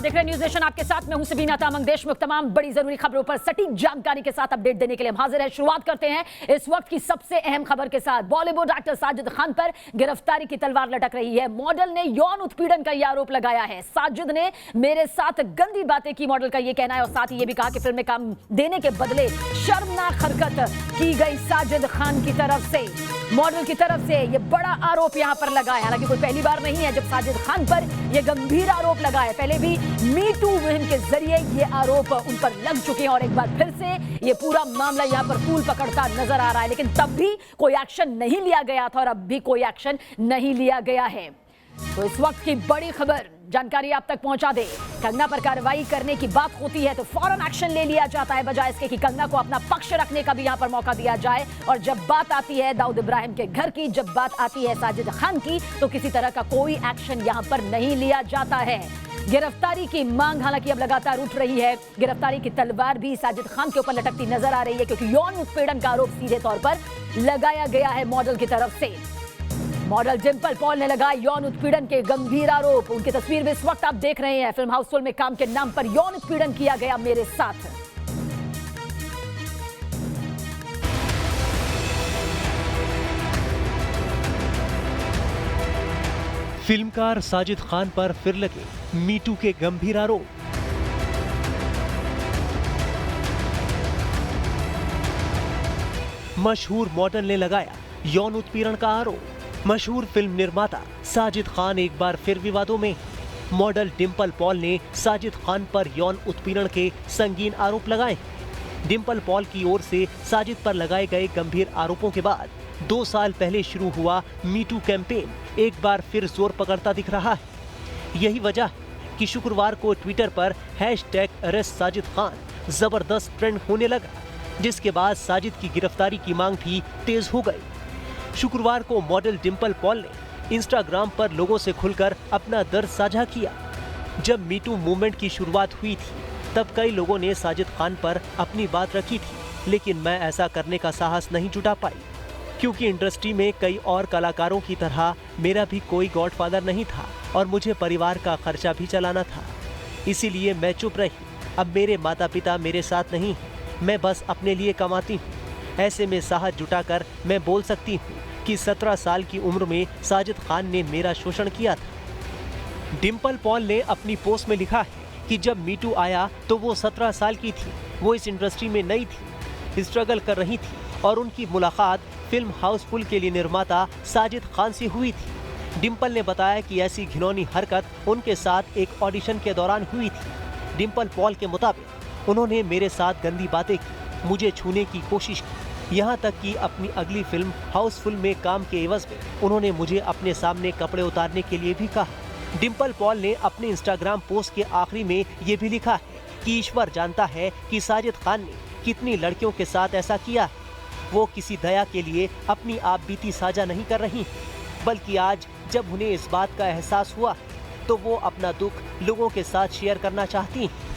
देख रहे हैं न्यूज नेशन, आपके साथ मैं हूं सबीना तामंग। देशमुख तमाम बड़ी जरूरी खबरों पर सटीक जानकारी के साथ अपडेट देने के लिए हम हाजिर हैं। शुरुआत करते हैं इस वक्त की सबसे अहम खबर के साथ। बॉलीवुड एक्टर साजिद खान पर गिरफ्तारी की तलवार लटक रही है। मॉडल ने यौन उत्पीड़न का यह आरोप लगाया है। साजिद ने मेरे साथ गंदी बातें की, मॉडल का यह कहना है, और साथ ही यह भी कहा कि फिल्म में काम देने के बदले शर्मनाक हरकत की गई साजिद खान की तरफ से, मॉडल की तरफ से। यह बड़ा आरोप यहां पर लगा है। हालांकि कोई पहली बार नहीं है जब साजिद खान पर यह गंभीर आरोप लगा है। पहले भी मी टू मुहिम के जरिए ये आरोप उन पर लग चुके हैं और एक बार फिर से ये पूरा मामला यहां पर तूल पकड़ता नजर आ रहा है। लेकिन तब भी कोई एक्शन नहीं लिया गया था और अब भी कोई एक्शन नहीं लिया गया है। तो इस वक्त की बड़ी खबर, जानकारी आप तक पहुंचा दे। कंगना पर कार्रवाई करने की बात होती है तो फौरन एक्शन ले लिया जाता है, बजाय इसके कि कंगना को अपना पक्ष रखने का भी यहां पर मौका दिया जाए। और जब बात आती है दाऊद इब्राहिम के घर की, जब बात आती है साजिद खान की, तो किसी तरह का कोई एक्शन यहां पर नहीं लिया जाता है। गिरफ्तारी की मांग हालांकि अब लगातार उठ रही है। गिरफ्तारी की तलवार भी साजिद खान के ऊपर लटकती नजर आ रही है, क्योंकि यौन उत्पीड़न का आरोप सीधे तौर पर लगाया गया है मॉडल की तरफ से। मॉडल डिंपल पॉल ने लगाए यौन उत्पीड़न के गंभीर आरोप। उनकी तस्वीर भी इस वक्त आप देख रहे हैं। फिल्म हाउसफुल में काम के नाम पर यौन उत्पीड़न किया गया मेरे साथ। फिल्मकार साजिद खान पर फिर लगे मीटू के गंभीर आरोप। मशहूर मॉडल ने लगाया यौन उत्पीड़न का आरोप। मशहूर फिल्म निर्माता साजिद खान एक बार फिर विवादों में। मॉडल डिंपल पॉल ने साजिद खान पर यौन उत्पीड़न के संगीन आरोप लगाए। डिंपल पॉल की ओर से साजिद पर लगाए गए गंभीर आरोपों के बाद 2 साल पहले शुरू हुआ मीटू कैंपेन एक बार फिर जोर पकड़ता दिख रहा है। यही वजह है कि शुक्रवार को ट्विटर पर #अरेस्ट साजिद खान जबरदस्त ट्रेंड होने लगा, जिसके बाद साजिद की गिरफ्तारी की मांग भी तेज हो गई। शुक्रवार को मॉडल डिंपल पॉल ने इंस्टाग्राम पर लोगों से खुलकर अपना दर्द साझा किया। जब मीटू मूवमेंट की शुरुआत हुई थी तब कई लोगों ने साजिद खान पर अपनी बात रखी थी, लेकिन मैं ऐसा करने का साहस नहीं जुटा पाई, क्योंकि इंडस्ट्री में कई और कलाकारों की तरह मेरा भी कोई गॉडफादर नहीं था और मुझे परिवार का खर्चा भी चलाना था। इसीलिए मैं चुप रही। अब मेरे माता पिता मेरे साथ नहीं हैं, मैं बस अपने लिए कमाती हूँ। ऐसे में साहस जुटाकर मैं बोल सकती हूँ कि 17 साल की उम्र में साजिद खान ने मेरा शोषण किया था। डिंपल पॉल ने अपनी पोस्ट में लिखा है कि जब मीटू आया तो वो 17 साल की थी। वो इस इंडस्ट्री में नई थी, स्ट्रगल कर रही थी और उनकी मुलाकात फिल्म हाउसफुल के लिए निर्माता साजिद खान से हुई थी। डिंपल ने बताया कि ऐसी घिनौनी हरकत उनके साथ एक ऑडिशन के दौरान हुई थी। डिंपल पॉल के मुताबिक उन्होंने मेरे साथ गंदी बातें की, मुझे छूने की कोशिश की, यहाँ तक कि अपनी अगली फिल्म हाउसफुल में काम के एवज में उन्होंने मुझे अपने सामने कपड़े उतारने के लिए भी कहा। डिंपल पॉल ने अपने इंस्टाग्राम पोस्ट के आखिरी में ये भी लिखा है कि ईश्वर जानता है कि साजिद खान ने कितनी लड़कियों के साथ ऐसा किया है। वो किसी दया के लिए अपनी आप बीती साझा नहीं कर रही, बल्कि आज जब उन्हें इस बात का एहसास हुआ तो वो अपना दुख लोगों के साथ शेयर करना चाहती हैं।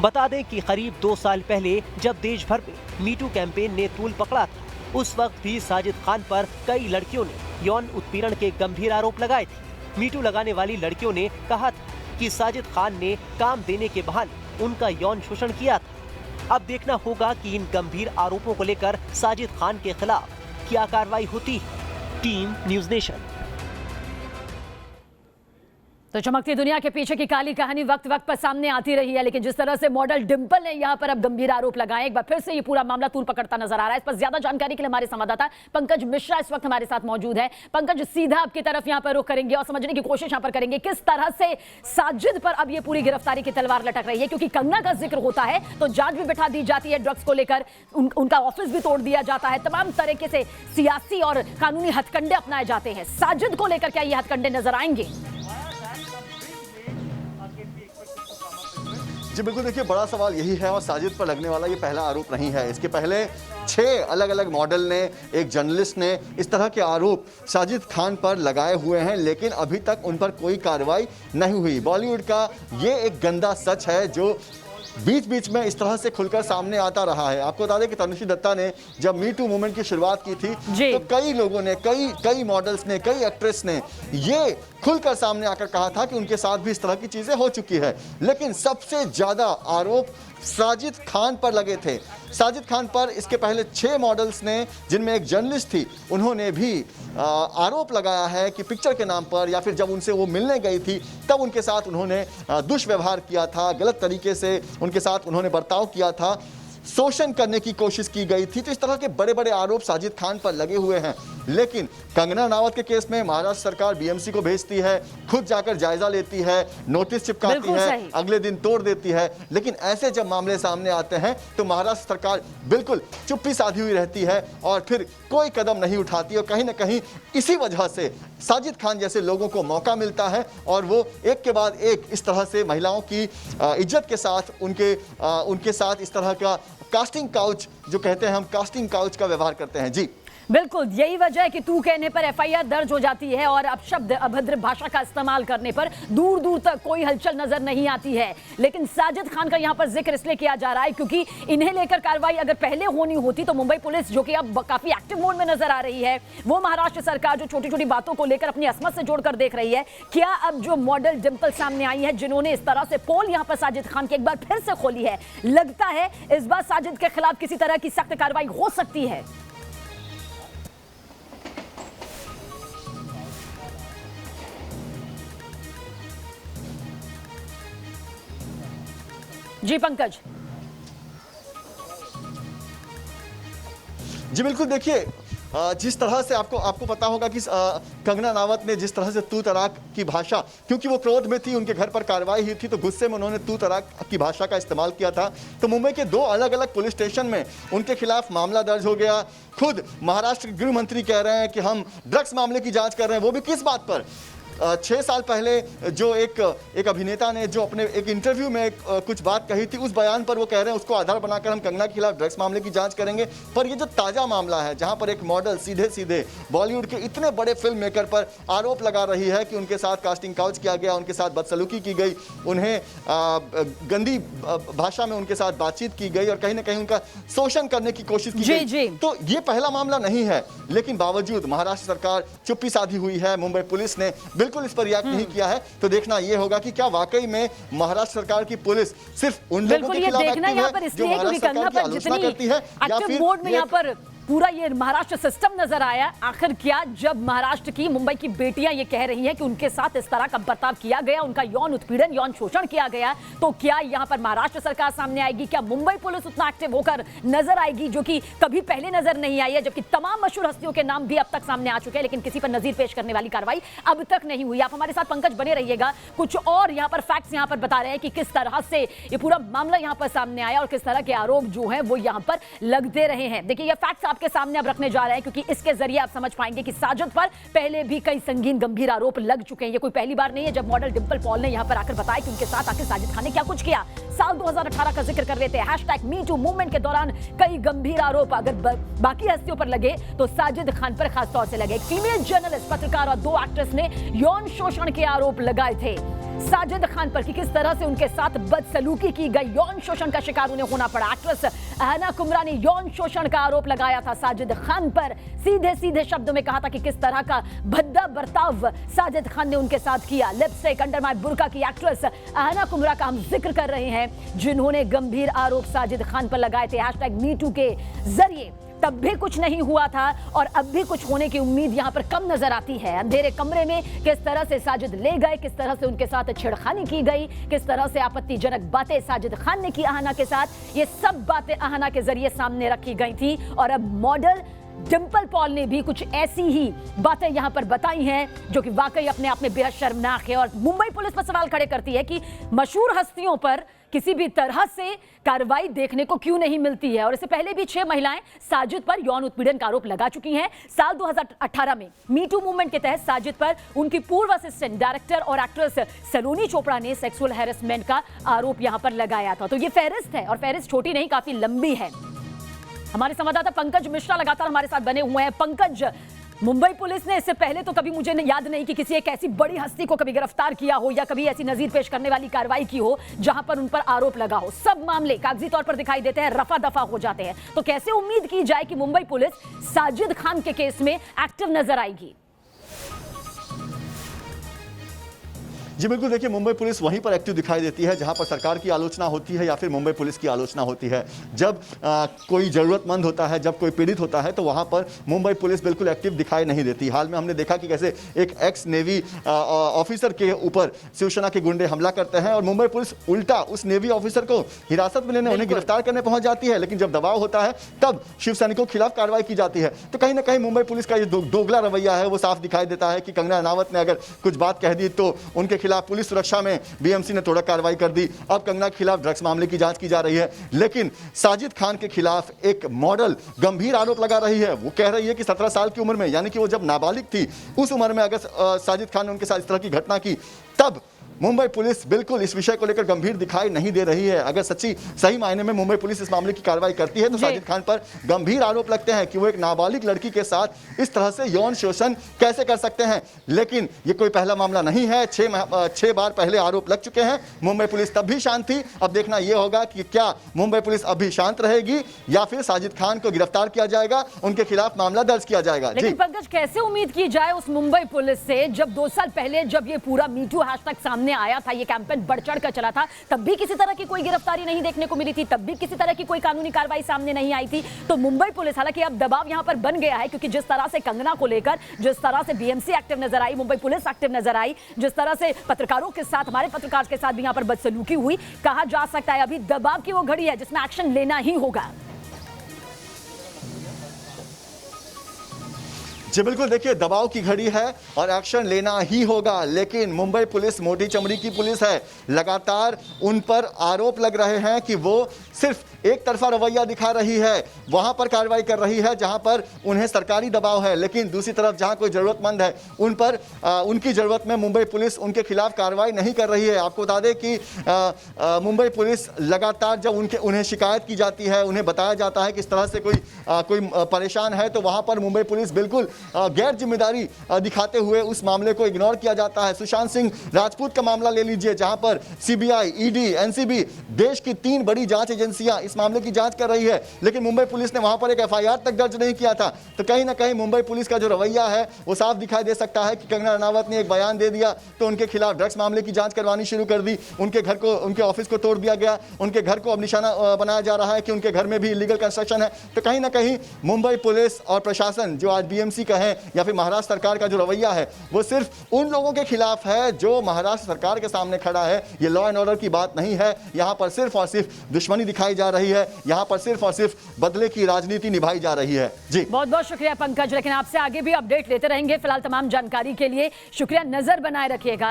बता दें कि करीब 2 साल पहले जब देश भर में मीटू कैंपेन ने तूल पकड़ा था, उस वक्त भी साजिद खान पर कई लड़कियों ने यौन उत्पीड़न के गंभीर आरोप लगाए थे। मीटू लगाने वाली लड़कियों ने कहा था कि साजिद खान ने काम देने के बहाने उनका यौन शोषण किया था। अब देखना होगा कि इन गंभीर आरोपों को लेकर साजिद खान के खिलाफ क्या कार्रवाई होती है। Team news nation. तो चमकती दुनिया के पीछे की काली कहानी वक्त वक्त पर सामने आती रही है, लेकिन जिस तरह से मॉडल डिंपल ने यहां पर अब गंभीर आरोप लगाए, एक बार फिर से ये पूरा मामला तूल पकड़ता नजर आ रहा है। इस पर ज्यादा जानकारी के लिए हमारे संवाददाता पंकज मिश्रा इस वक्त हमारे साथ मौजूद है। पंकज, सीधा आपकी तरफ यहां पर रुख करेंगे और समझने की कोशिश यहां पर करेंगे किस तरह से साजिद पर अब ये पूरी गिरफ्तारी की तलवार लटक रही है, क्योंकि कंगना का जिक्र होता है तो जांच भी बिठा दी जाती है ड्रग्स को लेकर, उनका ऑफिस भी तोड़ दिया जाता है, तमाम तरीके से सियासी और कानूनी हथकंडे अपनाए जाते हैं। साजिद को लेकर क्या ये हथकंडे नजर आएंगे? जी बिल्कुल, देखिए बड़ा सवाल यही है और साजिद पर लगने वाला ये पहला आरोप नहीं है। इसके पहले 6 अलग अलग मॉडल ने, एक जर्नलिस्ट ने इस तरह के आरोप साजिद खान पर लगाए हुए हैं, लेकिन अभी तक उन पर कोई कार्रवाई नहीं हुई। बॉलीवुड का ये एक गंदा सच है जो बीच बीच में इस तरह से खुलकर सामने आता रहा है। आपको बता दें कि तनुश्री दत्ता ने जब मी टू मूवमेंट की शुरुआत की थी तो कई लोगों ने, कई मॉडल्स ने, कई एक्ट्रेस ने ये खुलकर सामने आकर कहा था कि उनके साथ भी इस तरह की चीजें हो चुकी है। लेकिन सबसे ज्यादा आरोप साजिद खान पर लगे थे। साजिद खान पर इसके पहले 6 मॉडल्स ने, जिनमें एक जर्नलिस्ट थी, उन्होंने भी आरोप लगाया है कि पिक्चर के नाम पर या फिर जब उनसे वो मिलने गई थी तब उनके साथ उन्होंने दुष्व्यवहार किया था, गलत तरीके से उनके साथ उन्होंने बर्ताव किया था, शोषण करने की कोशिश की गई थी। तो इस तरह के बड़े बड़े आरोप साजिद खान पर लगे हुए हैं। लेकिन कंगना रनावत के केस में महाराष्ट्र सरकार बीएमसी को भेजती है, खुद जाकर जायजा लेती है, नोटिस चिपकाती है, अगले दिन तोड़ देती है। लेकिन ऐसे जब मामले सामने आते हैं तो महाराष्ट्र सरकार बिल्कुल चुप्पी साधी हुई रहती है और फिर कोई कदम नहीं उठाती। और कहीं ना कहीं इसी वजह से साजिद खान जैसे लोगों को मौका मिलता है और वो एक के बाद एक इस तरह से महिलाओं की इज्जत के साथ उनके साथ इस तरह का कास्टिंग काउच, जो कहते हैं हम, कास्टिंग काउच का व्यवहार करते हैं। जी बिल्कुल, यही वजह है कि तू कहने पर एफआईआर दर्ज हो जाती है और अपशब्द, अभद्र भाषा का इस्तेमाल करने पर दूर दूर तक कोई हलचल नजर नहीं आती है। लेकिन साजिद खान का यहां पर जिक्र इसलिए किया जा रहा है क्योंकि इन्हें लेकर कार्रवाई अगर पहले होनी होती तो मुंबई पुलिस, जो कि अब काफी एक्टिव मोड में नजर आ रही है, वो महाराष्ट्र सरकार जो छोटी छोटी बातों को लेकर अपनी असमत से जोड़कर देख रही है, क्या अब जो मॉडल डिंपल सामने आई है, जिन्होंने इस तरह से पोल यहां पर साजिद खान की एक बार फिर से खोली है, लगता है इस बार साजिद के खिलाफ किसी तरह की सख्त कार्रवाई हो सकती है। जी पंकज। जी बिल्कुल, देखिए जिस तरह से आपको पता होगा कि कंगना रनावत ने जिस तरह से तू तराक की भाषा, क्योंकि वो क्रोध में थी, उनके घर पर कार्रवाई हुई थी तो गुस्से में उन्होंने तू तराक की भाषा का इस्तेमाल किया था। तो मुंबई के 2 अलग अलग पुलिस स्टेशन में उनके खिलाफ मामला दर्ज हो गया। खुद महाराष्ट्र के गृह मंत्री कह रहे हैं कि हम ड्रग्स मामले की जांच कर रहे हैं, वो भी किस बात पर? 6 साल पहले जो एक अभिनेता ने जो अपने एक इंटरव्यू में कुछ बात कही थी, उस बयान पर वो कह रहे हैं उसको आधार बनाकर हम कंगना के खिलाफ ड्रग्स मामले की जांच करेंगे। पर ये जो ताजा मामला है, जहां पर एक मॉडल सीधे सीधे बॉलीवुड के इतने बड़े फिल्म मेकर पर आरोप लगा रही है कि उनके साथ कास्टिंग काउच किया गया, उनके साथ बदसलूकी की गई, उन्हें गंदी भाषा में उनके साथ बातचीत की गई और कहीं ना कहीं उनका शोषण करने की कोशिश की गई। तो ये पहला मामला नहीं है, लेकिन बावजूद महाराष्ट्र सरकार चुप्पी साधी हुई है। मुंबई पुलिस ने बिल्कुल इस पर रिएक्ट नहीं किया है। तो देखना यह होगा कि क्या वाकई में महाराष्ट्र सरकार की पुलिस सिर्फ उन लोगों के खिलाफ एक्टिव है जो महाराष्ट्र सरकार की आलोचना करती है, या फिर मोड में यहाँ पर पूरा ये महाराष्ट्र सिस्टम नजर आया। आखिर क्या, जब महाराष्ट्र की, मुंबई की बेटियां ये कह रही हैं कि उनके साथ इस तरह का बर्ताव किया गया, उनका यौन उत्पीड़न, यौन शोषण किया गया, तो क्या यहां पर महाराष्ट्र सरकार सामने आएगी? क्या मुंबई पुलिस उतना एक्टिव होकर नजर आएगी जो कि कभी पहले नजर नहीं आई है? जबकि तमाम मशहूर हस्तियों के नाम भी अब तक सामने आ चुके हैं, लेकिन किसी पर नजीर पेश करने वाली कार्रवाई अब तक नहीं हुई। आप हमारे साथ पंकज बने रहिएगा, कुछ और यहाँ पर फैक्ट्स यहाँ पर बता रहे हैं कि किस तरह से ये पूरा मामला यहाँ पर सामने आया और किस तरह के आरोप जो है वो यहाँ पर लगते रहे हैं। देखिए, ये फैक्ट्स आपके सामने अब रखने जा रहे हैं क्योंकि इसके जरिए आप समझ पाएंगे कि साजिद पर पहले भी कई संगीन गंभीर आरोप लग चुके हैं। ये कोई पहली बार नहीं है जब मॉडल डिंपल पॉल ने यहां पर आकर बताया कि उनके साथ आकर साजिद खान ने क्या कुछ किया। साल 2018 का जिक्र कर रहे थे, #MeToo मूवमेंट के दौरान कई गंभीर आरोप अगर बाकी हस्तियों पर लगे तो साजिद खान पर खास तौर से लगे। एक फीमेल जर्नलिस्ट, पत्रकार और 2 एक्ट्रेस ने यौन शोषण के आरोप लगाए थे साजिद खान पर कि किस तरह से उनके साथ बदसलूकी की गई, यौन शोषण का शिकार उन्हें होना पड़ा। एक्ट्रेस अहना कुमरा ने यौन शोषण का आरोप लगाया था साजिद खान पर, सीधे सीधे शब्दों में कहा था कि किस तरह का भद्दा बर्ताव साजिद खान ने उनके साथ किया। लिपस्टिक अंडर माय बुर्का की एक्ट्रेस अहना कुमरा का हम जिक्र कर रहे हैं, जिन्होंने गंभीर आरोप साजिद खान पर लगाए थे #MeToo के जरिए। तब भी कुछ नहीं हुआ था और अब भी कुछ होने की उम्मीद यहां पर कम नजर आती है। अंधेरे कमरे में किस तरह से साजिद ले गए, किस तरह से उनके साथ छेड़खानी की गई, किस तरह से आपत्तिजनक बातें साजिद खान ने की अहाना के साथ, ये सब बातें अहाना के जरिए सामने रखी गई थी। और अब मॉडल डिंपल पॉल ने भी कुछ ऐसी ही बातें यहां पर बताई हैं जो कि वाकई अपने आप में बेहद शर्मनाक है और मुंबई पुलिस पर सवाल खड़े करती है कि मशहूर हस्तियों पर किसी भी तरह से कार्रवाई देखने को क्यों नहीं मिलती है। और इससे पहले भी 6 महिलाएं साजिद पर यौन उत्पीड़न का आरोप लगा चुकी हैं। साल 2018 में मीटू मूवमेंट के तहत साजिद पर उनकी पूर्व असिस्टेंट डायरेक्टर और एक्ट्रेस सलोनी चोपड़ा ने सेक्सुअल हैरेसमेंट का आरोप यहां पर लगाया था। तो ये फहरिस्त है और फहरिस्त छोटी नहीं, काफी लंबी है। हमारे संवाददाता पंकज मिश्रा लगातार हमारे साथ बने हुए हैं। पंकज, मुंबई पुलिस ने इससे पहले तो कभी मुझे याद नहीं कि किसी एक ऐसी बड़ी हस्ती को कभी गिरफ्तार किया हो या कभी ऐसी नजीर पेश करने वाली कार्रवाई की हो जहां पर उन पर आरोप लगा हो। सब मामले कागजी तौर पर दिखाई देते हैं, रफा दफा हो जाते हैं। तो कैसे उम्मीद की जाए कि मुंबई पुलिस साजिद खान के केस में एक्टिव नजर आएगी? जी बिल्कुल, देखिए मुंबई पुलिस वहीं पर एक्टिव दिखाई देती है जहां पर सरकार की आलोचना होती है या फिर मुंबई पुलिस की आलोचना होती है। जब कोई ज़रूरतमंद होता है, जब कोई पीड़ित होता है, तो वहां पर मुंबई पुलिस बिल्कुल एक्टिव दिखाई नहीं देती। हाल में हमने देखा कि कैसे एक एक्स नेवी ऑफिसर के ऊपर शिवसेना के गुंडे हमला करते हैं और मुंबई पुलिस उल्टा उस नेवी ऑफिसर को हिरासत में लेने, उन्हें गिरफ्तार करने पहुंच जाती है। लेकिन जब दबाव होता है तब शिवसैनिकों के खिलाफ कार्रवाई की जाती है। तो कहीं ना कहीं मुंबई पुलिस का ये दोगला रवैया है वो साफ दिखाई देता है कि कंगना रनावत ने अगर कुछ बात कह दी तो उनके खिलाफ पुलिस सुरक्षा में बीएमसी ने थोड़ा कार्रवाई कर दी। अब कंगना के खिलाफ ड्रग्स मामले की जांच की जा रही है, लेकिन साजिद खान के खिलाफ एक मॉडल गंभीर आरोप लगा रही है। वो कह रही है कि 17 साल की उम्र में, यानी कि वो जब नाबालिग थी, उस उम्र में अगर साजिद खान ने उनके साथ इस तरह की घटना की, तब मुंबई पुलिस बिल्कुल इस विषय को लेकर गंभीर दिखाई नहीं दे रही है। अगर सही मायने में मुंबई पुलिस इस मामले की कार्रवाई करती है तो साजिद खान पर गंभीर आरोप लगते हैं कि वो एक नाबालिग लड़की के साथ इस तरह से यौन शोषण कैसे कर सकते हैं। लेकिन ये कोई पहला मामला नहीं है, 6 बार पहले आरोप लग चुके हैं। मुंबई पुलिस तब भी शांत थी। अब देखना यह होगा कि क्या मुंबई पुलिस अब भी शांत रहेगी या फिर साजिद खान को गिरफ्तार किया जाएगा, उनके खिलाफ मामला दर्ज किया जाएगा। लेकिन पंकज, कैसे उम्मीद की जाए उस मुंबई पुलिस से जब 2 साल पहले जब ये पूरा मीटू हैशटैग सामने आया था, ये कैंपेन बढ़ चढ़ कर चला था, तब भी किसी तरह की कोई गिरफ्तारी नहीं देखने को मिली थी, तब भी किसी तरह की कोई कानूनी कार्रवाई सामने नहीं आई थी। तो मुंबई पुलिस, हालांकि अब दबाव यहां पर बन गया है क्योंकि जिस तरह से कंगना को लेकर, जिस तरह से बीएमसी एक्टिव नजर आई, मुंबई पुलिस एक्टिव नजर आई, जिस तरह से पत्रकारों के साथ, हमारे पत्रकार के साथ भी यहां पर बदसलूकी हुई, कहा जा सकता है अभी दबाव की वो घड़ी है जिसमें एक्शन लेना ही होगा। जी बिल्कुल, देखिए दबाव की घड़ी है और एक्शन लेना ही होगा। लेकिन मुंबई पुलिस मोटी चमड़ी की पुलिस है, लगातार उन पर आरोप लग रहे हैं कि वो सिर्फ एक तरफा रवैया दिखा रही है, वहां पर कार्रवाई कर रही है जहां पर उन्हें सरकारी दबाव है, लेकिन दूसरी तरफ जहां कोई जरूरतमंद है उन पर उनकी जरूरत में मुंबई पुलिस उनके खिलाफ कार्रवाई नहीं कर रही है। आपको बता दें कि मुंबई पुलिस लगातार जब उन्हें शिकायत की जाती है, उन्हें बताया जाता है कि इस तरह से कोई परेशान है, तो वहां पर मुंबई पुलिस बिल्कुल गैर जिम्मेदारी दिखाते हुए उस मामले को इग्नोर किया जाता है। सुशांत सिंह राजपूत का मामला ले लीजिए, जहां पर सीबीआई, ईडी, एनसीबी, देश की 3 बड़ी जांच एजेंसियां इस मामले की जांच कर रही है, लेकिन मुंबई पुलिस ने वहां पर एक एफआईआर तक दर्ज नहीं किया था। तो कहीं ना कहीं मुंबई पुलिस का जो रवैया है वो साफ दिखाई दे सकता है कि कंगना रनावत ने एक बयान दे दिया तो उनके खिलाफ ड्रग्स मामले की जांच करवानी शुरू कर दी, उनके घर को, उनके ऑफिस को तोड़ दिया गया, उनके घर को अब निशाना बनाया जा रहा है कि उनके घर में भी इलीगल कंस्ट्रक्शन है। तो कहीं ना कहीं मुंबई पुलिस और प्रशासन, जो आज बीएमसी का है या फिर महाराष्ट्र सरकार का जो रवैया है, वो सिर्फ उन लोगों के खिलाफ है जो महाराष्ट्र सरकार के सामने खड़ा है। ये लॉ एंड ऑर्डर की बात नहीं है, यहाँ पर सिर्फ और सिर्फ दुश्मनी दिखाई जा रही है, यहाँ पर सिर्फ और सिर्फ बदले की राजनीति निभाई जा रही है। जी बहुत बहुत शुक्रिया पंकज, लेकिन आपसे आगे भी अपडेट लेते रहेंगे। फिलहाल तमाम जानकारी के लिए शुक्रिया, नजर बनाए रखिएगा।